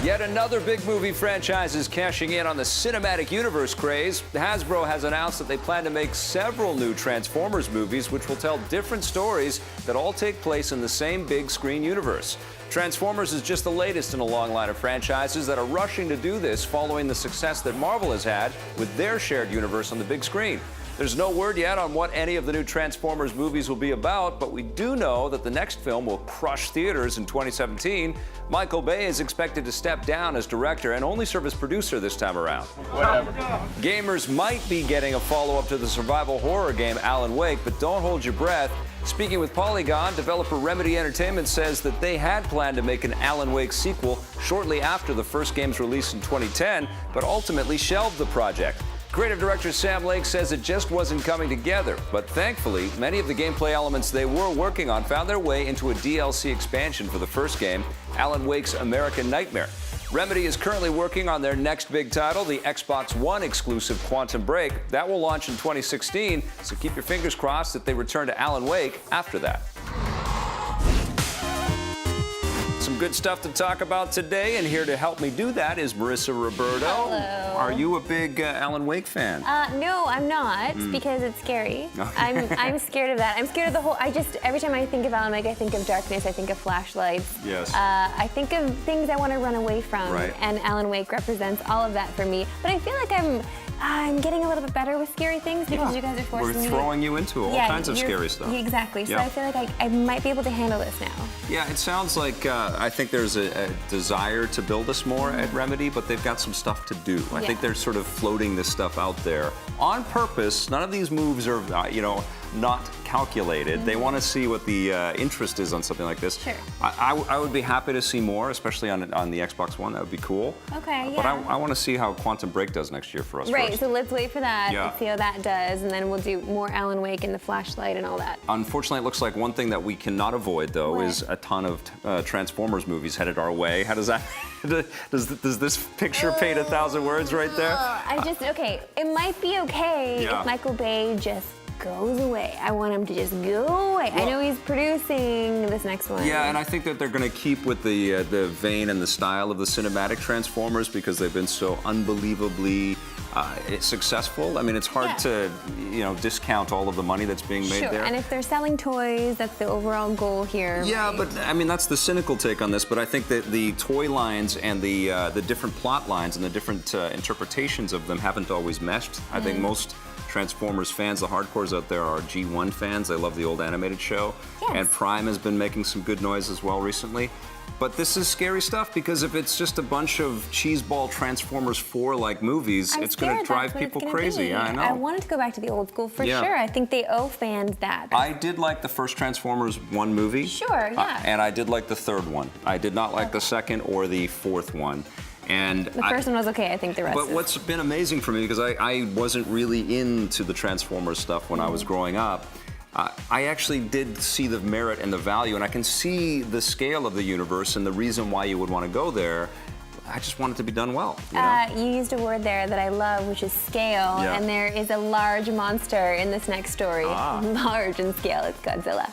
Yet another big movie franchise is cashing in on the cinematic universe craze. Hasbro has announced that they plan to make several new Transformers movies, which will tell different stories that all take place in the same big screen universe. Transformers is just the latest in a long line of franchises that are rushing to do this following the success that Marvel has had with their shared universe on the big screen. There's no word yet on what any of the new Transformers movies will be about, but we do know that the next film will crush theaters in 2017. Michael Bay is expected to step down as director and only serve as producer this time around. Whatever. Gamers might be getting a follow-up to the survival horror game Alan Wake, but don't hold your breath. Speaking with Polygon, developer Remedy Entertainment says that they had planned to make an Alan Wake sequel shortly after the first game's release in 2010, but ultimately shelved the project. Creative director Sam Lake says it just wasn't coming together, but thankfully, many of the gameplay elements they were working on found their way into a DLC expansion for the first game, Alan Wake's American Nightmare. Remedy is currently working on their next big title, the Xbox One exclusive Quantum Break. That will launch in 2016, so keep your fingers crossed that they return to Alan Wake after that. Some good stuff to talk about today, and here to help me do that is Marissa Roberto. Hello. Are you a big Alan Wake fan? No, I'm not, because it's scary. I'm scared of that. I'm scared of the whole, every time I think of Alan Wake, I think of darkness, I think of flashlights. Yes. I think of things I want to run away from, right. And Alan Wake represents all of that for me. But I feel like I'm getting a little bit better with scary things because you guys are forcing me. We're throwing you into all kinds of scary stuff. Exactly. So I feel like I might be able to handle this now. Yeah, it sounds like I think there's a desire to build us more at Remedy, but they've got some stuff to do. I think they're sort of floating this stuff out there on purpose. None of these moves are, not calculated. They want to see what the interest is on something like this. Sure. I would be happy to see more, especially on the Xbox One. That would be cool. Okay, But I want to see how Quantum Break does next year for us. Right, first. so let's wait for that. Yeah. Let's see how that does, and then we'll do more Alan Wake and the flashlight and all that. Unfortunately, it looks like one thing that we cannot avoid, though, is a ton of Transformers movies headed our way. How does that? does this picture paint 1,000 words right there? Okay, it might be okay if Michael Bay just goes away. I want him to just go away. Well, I know he's producing this next one. Yeah, and I think that they're going to keep with the vein and the style of the cinematic Transformers because they've been so unbelievably successful. I mean, it's hard to, discount all of the money that's being made there. And if they're selling toys, that's the overall goal here. Yeah, but I mean, that's the cynical take on this. But I think that the toy lines and the different plot lines and the different interpretations of them haven't always meshed. I think most Transformers fans, the hardcores out there, are G1 fans. They love the old animated show. Yes. And Prime has been making some good noise as well recently. But this is scary stuff because if it's just a bunch of cheeseball Transformers 4-like movies, it's going to drive people crazy. I know. I wanted to go back to the old school for sure. I think they owe fans that. I did like the first Transformers 1 movie. Sure, yeah. And I did like the third one. I did not like the second or the fourth one. And the first one was okay, I think the rest But what's been amazing for me, because I wasn't really into the Transformers stuff when I was growing up, I actually did see the merit and the value, and I can see the scale of the universe and the reason why you would want to go there. I just want it to be done well. You used a word there that I love, which is scale, and there is a large monster in this next story. Large in scale, it's Godzilla.